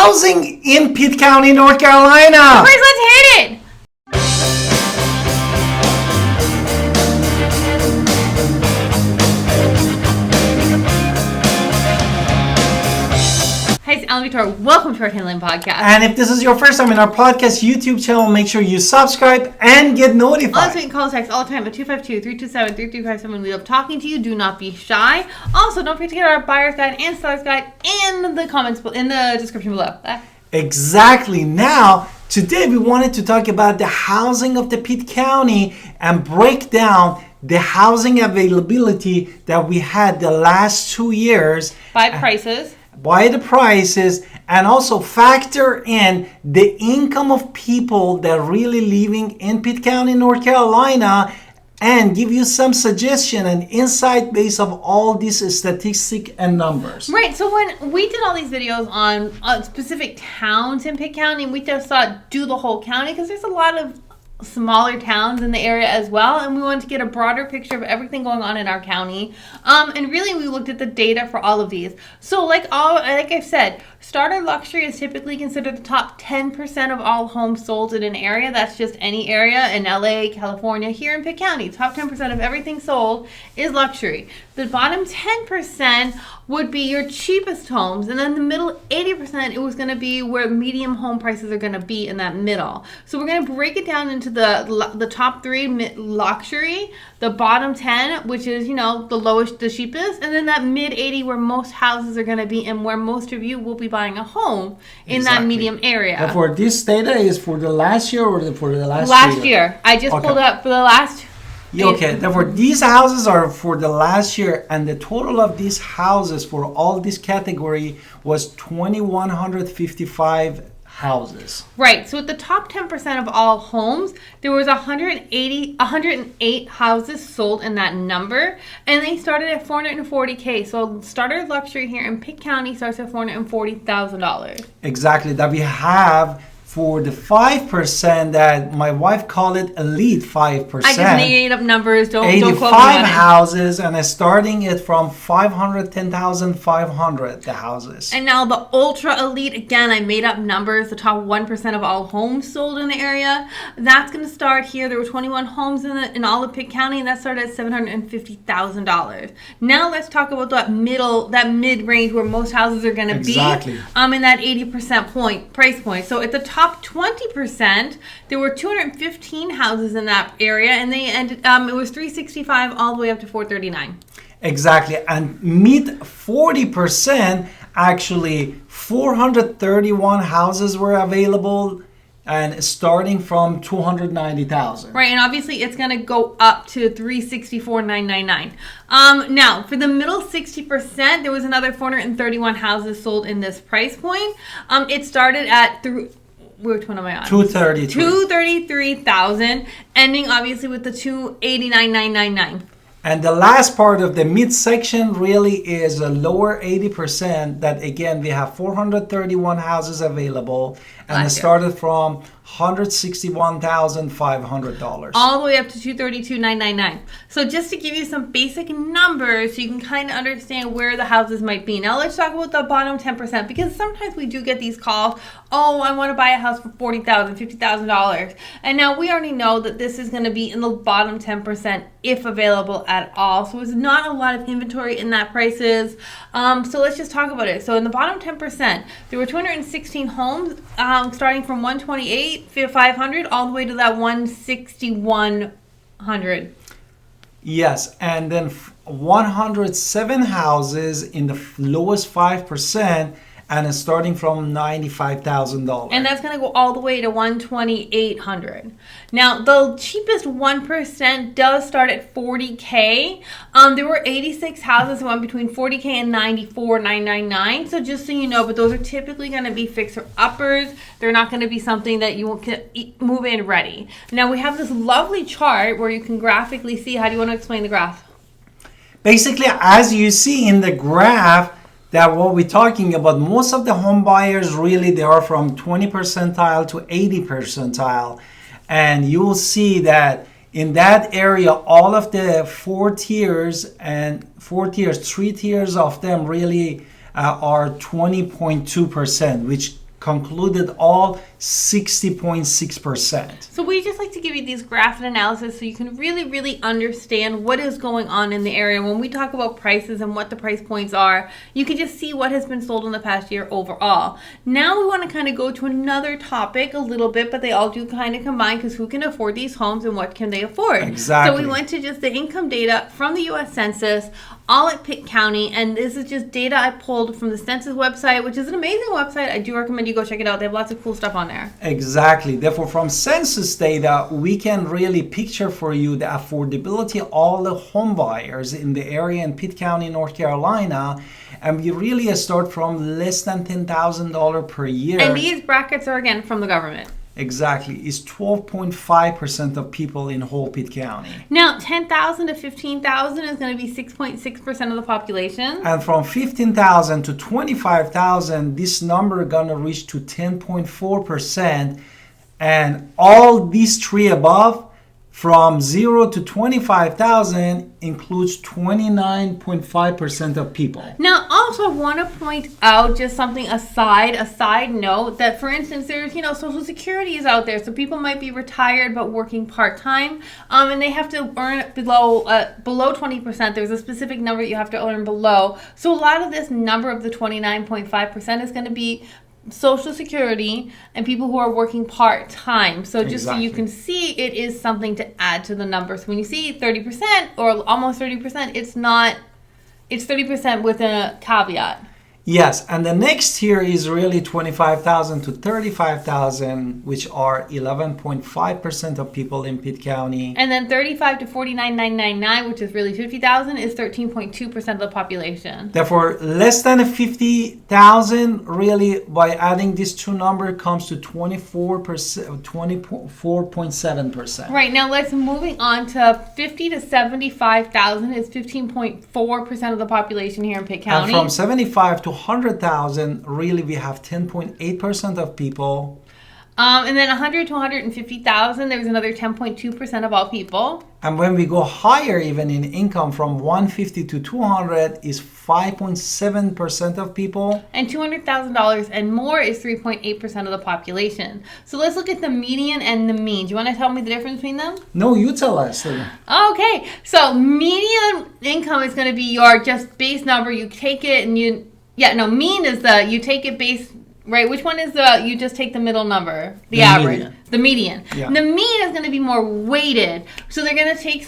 housing in Pitt County, North Carolina. First, let's hit it. Hi, it's Alan Victoria. Welcome to our Tinland Podcast. And if this is your first time in our podcast YouTube channel, make sure you subscribe and get notified. Also, you can call us text all the time at 252-327-3357. We love talking to you. Do not be shy. Also, don't forget to get our buyer's guide and seller's guide in the comments in the description below. Exactly. Now, today we wanted to talk about the housing of the Pitt County and break down the housing availability that we had the last 2 years. By the prices, and also factor in the income of people that are really living in Pitt County, North Carolina, and give you some suggestion and insight based of all these statistics and numbers. Right, so when we did all these videos on specific towns in Pitt County, we just thought do the whole county because there's a lot of smaller towns in the area as well, and we wanted to get a broader picture of everything going on in our county. And really we looked at the data for all of these. So like I've said, starter luxury is typically considered the top 10% of all homes sold in an area. That's just any area in LA, California, here in Pitt County. Top 10% of everything sold is luxury. The bottom 10% would be your cheapest homes, and then the middle 80% it was going to be where medium home prices are going to be in that middle. So we're going to break it down into the top 3 luxury, the bottom 10, which is the lowest, the cheapest, and then that mid 80 where most houses are going to be and where most of you will be buying a home in that medium area. But for this data is for the last year or for the last year? I just pulled up for the last. Okay, therefore these houses are for the last year, and the total of these houses for all this category was 2,155 houses. Right, so at the top 10% of all homes, there was 108 houses sold in that number, and they started at $440K. So starter luxury here in Pitt County starts at $440,000. Exactly, that we have. For the 5% that my wife called it elite 5%. I just made up numbers. Don't quote me on it. 85 houses, and starting it from 510,500 the houses. And now the ultra elite, again, I made up numbers. The top 1% of all homes sold in the area. That's going to start here. There were 21 homes in all of Pitt County, and that started at $750,000. Now let's talk about that mid range where most houses are going to be. Exactly. In that 80% price point. So at the top 20%, there were 215 houses in that area, and they ended. It was $365 all the way up to $439. Exactly, and mid 40%, actually 431 houses were available, and starting from 290,000. Right, and obviously it's going to go up to $364,999. Now, for the middle 60%, there was another 431 houses sold in this price point. It started at which one am I on? 233,000, ending obviously with the 289,999. And the last part of the midsection really is a lower 80% that, again, we have 431 houses available, and it started from $161,500. All the way up to $232,999. So just to give you some basic numbers so you can kind of understand where the houses might be. Now let's talk about the bottom 10%, because sometimes we do get these calls, oh, I want to buy a house for $40,000, $50,000. And now we already know that this is going to be in the bottom 10% if available at all. So it's not a lot of inventory in that prices. So let's just talk about it. So in the bottom 10%, there were 216 homes starting from 128,500 all the way to that 161,100. Yes, and then 107 houses in the lowest 5%, and it's starting from $95,000. And that's going to go all the way to $128,000. Now, the cheapest 1% does start at $40K. There were 86 houses that went between $40K and $94,999. So just so you know, but those are typically going to be fixer uppers. They're not going to be something that you can move in ready. Now, we have this lovely chart where you can graphically see. How do you want to explain the graph? Basically, as you see in the graph, that what we're talking about, most of the home buyers really, they are from 20 percentile to 80 percentile. And you will see that in that area, all of the 3 tiers of them really are 20.2%, which concluded all 60.6%. So we just like to give you these graph and analysis so you can really, really understand what is going on in the area. When we talk about prices and what the price points are, you can just see what has been sold in the past year overall. Now we want to kind of go to another topic a little bit, but they all do kind of combine because who can afford these homes and what can they afford? Exactly. So we went to just the income data from the U.S. Census, all at Pitt County, and this is just data I pulled from the Census website, which is an amazing website. I do recommend you go check it out. They have lots of cool stuff on there. Exactly. Therefore, from census data, we can really picture for you the affordability of all the home buyers in the area in Pitt County, North Carolina. And we really start from less than $10,000 per year. And these brackets are, again, from the government. Exactly. It's 12.5% of people in whole Pitt County. Now, 10,000 to 15,000 is going to be 6.6% of the population. And from 15,000 to 25,000, this number gonna reach to 10.4%. And all these three above, from 0 to 25,000, includes 29.5% of people. Now, also, I want to point out just something a side note, that, for instance, there's, Social Security is out there. So people might be retired but working part-time, and they have to earn below 20%. There's a specific number you have to earn below. So a lot of this number of the 29.5% is going to be Social Security and people who are working part-time. So just so you can see, it is something to add to the number. So when you see 30% or almost 30%, it's 30% with a caveat. Yes, and the next tier is really 25,000 to 35,000, which are 11.5% of people in Pitt County. And then 35 to 49,999, which is really 50,000, is 13.2% of the population. Therefore, less than 50,000, really, by adding these two numbers, comes to 24.7%. Right, now let's moving on to 50 to 75,000 is 15.4% of the population here in Pitt County. And from 75 to 100,000, really, we have 10.8% of people. And then 100 to 150,000, there's another 10.2% of all people. And when we go higher, even in income, from 150 to 200 is 5.7% of people. And $200,000 and more is 3.8% of the population. So let's look at the median and the mean. Do you want to tell me the difference between them? No, you tell us. Okay, so median income is going to be your just base number. You take it and mean is you take it base. Right, which one is you just take the middle number, the average, median. The median. Yeah. The mean is going to be more weighted. So they're going to take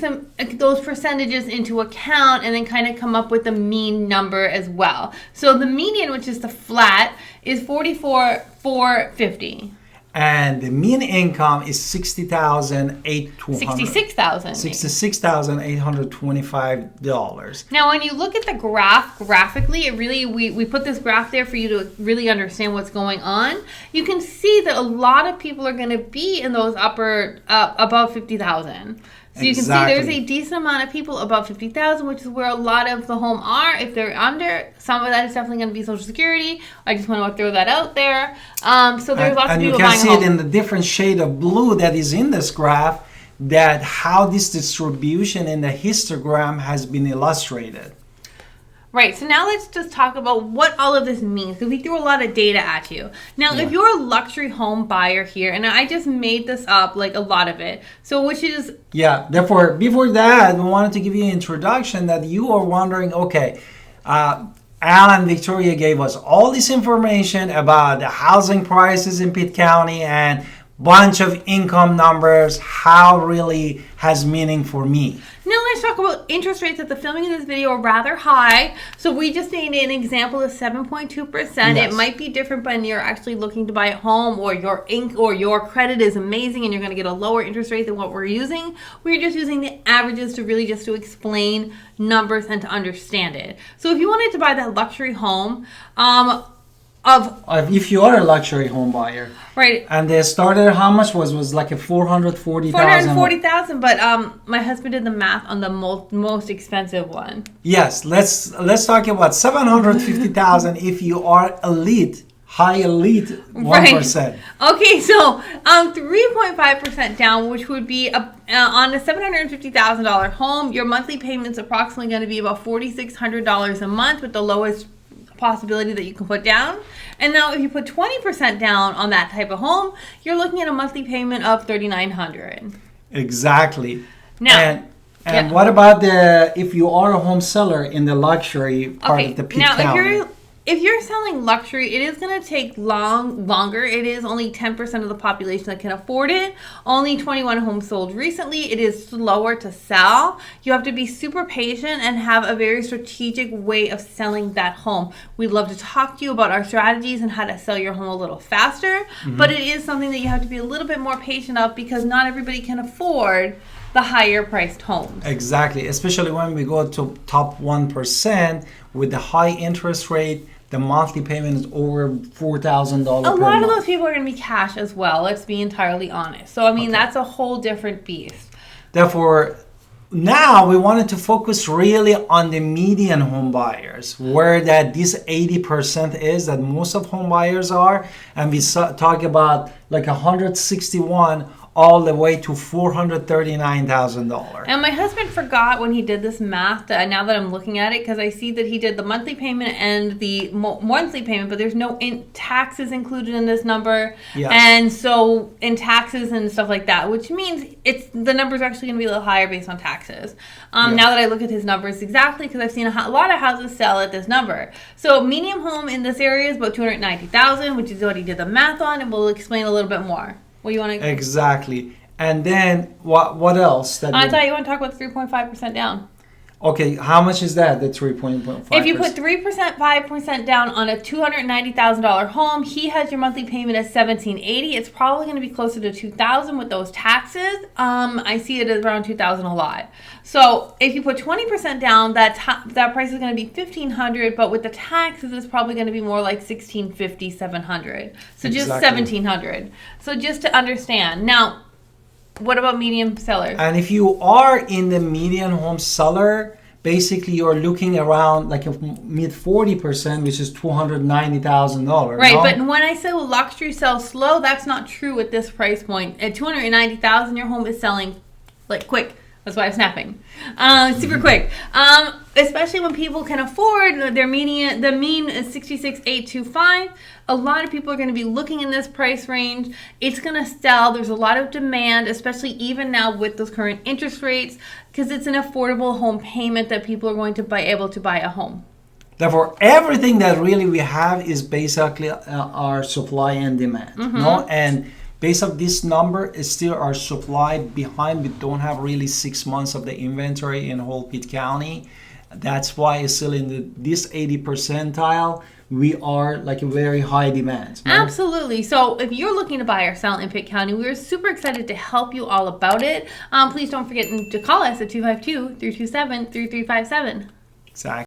those percentages into account and then kind of come up with the mean number as well. So the median, which is the flat, is $44,450. And the mean income is $66,825. Now, when you look at the graph graphically, we put this graph there for you to really understand what's going on. You can see that a lot of people are going to be in those upper above 50,000. So you can see there's a decent amount of people above 50,000, which is where a lot of the home are. If they're under, some of that is definitely going to be Social Security. I just want to throw that out there. So there's lots of people buying a home. And you can see it in the different shade of blue that is in this graph, that how this distribution in the histogram has been illustrated. Right, so now let's just talk about what all of this means, because we threw a lot of data at you. Now, if you're a luxury home buyer here, and I just made this up, like a lot of it, so which is... Yeah, therefore, before that, we wanted to give you an introduction that you are wondering, okay, Al and Victoria gave us all this information about the housing prices in Pitt County and bunch of income numbers, how really has meaning for me. Now let's talk about interest rates at the filming of this video are rather high. So we just made an example of 7.2%. Yes. It might be different when you're actually looking to buy a home, or your credit is amazing and you're going to get a lower interest rate than what we're using. We're just using the averages to explain numbers and to understand it. So if you wanted to buy that luxury home, if you are a luxury home buyer, right? And the starter, how much was like a 440,000. 440,000, but my husband did the math on the most expensive one. Yes, let's talk about 750,000 if you are high elite 1%. Right. Okay, so 3.5% down, which would be on a $750,000 home, your monthly payment's approximately going to be about $4,600 a month, with the lowest possibility that you can put down. And now if you put 20% down on that type of home, you're looking at a monthly payment of $3,900. Exactly. Now, and what about if you are a home seller in the luxury part of the Pitt County? If you're selling luxury, it is going to take longer. It is only 10% of the population that can afford it. Only 21 homes sold recently. It is slower to sell. You have to be super patient and have a very strategic way of selling that home. We'd love to talk to you about our strategies and how to sell your home a little faster. But it is something that you have to be a little bit more patient of because not everybody can afford the higher priced homes. Exactly, especially when we go to top 1% with the high interest rate. The monthly payment is over $4,000 per month. A lot of those people are going to be cash as well. Let's be entirely honest. So, I mean, that's a whole different beast. Therefore, now we wanted to focus really on the median home buyers, where that this 80% is that most of home buyers are. And we talk about like 161 all the way to $439,000. And my husband forgot when he did this math, now that I'm looking at it, because I see that he did the monthly payment and the monthly payment, but there's no taxes included in this number. Yes. And so in taxes and stuff like that, which means the number's actually going to be a little higher based on taxes. Now that I look at his numbers exactly, because I've seen a lot of houses sell at this number. So medium home in this area is about $290,000, which is what he did the math on, and we'll explain a little bit more. What do you want to? Exactly. And then what else? I thought you want to talk about 3.5% down. Okay, how much is that? The 3.5%. If you put 3%, 5% down on a $290,000 home, he has your monthly payment at $1,780. It's probably going to be closer to $2,000 with those taxes. I see it as around $2,000 a lot. So if you put 20% down, that price is going to be $1,500, but with the taxes, it's probably going to be more like $1,650, $700. So just $1,700. So just to understand now. What about medium sellers? And if you are in the median home seller, basically you're looking around like a mid 40%, which is $290,000. Right, no? but when I say luxury sells slow, that's not true at this price point. At $290,000, your home is selling like quick. That's why I'm snapping. Super quick. Especially when people can afford their median. The mean is 66,825. A lot of people are going to be looking in this price range. It's going to sell. There's a lot of demand, especially even now with those current interest rates, because it's an affordable home payment that people are going to be able to buy a home. Therefore, everything that really we have is basically our supply and demand. No, and based on this number, is still our supply behind. We don't have really 6 months of the inventory in whole Pitt County. That's why it's still in this 80 percentile. We are like a very high demand. No? Absolutely. So if you're looking to buy or sell in Pitt County, we're super excited to help you all about it. Please don't forget to call us at 252-327-3357. Exactly.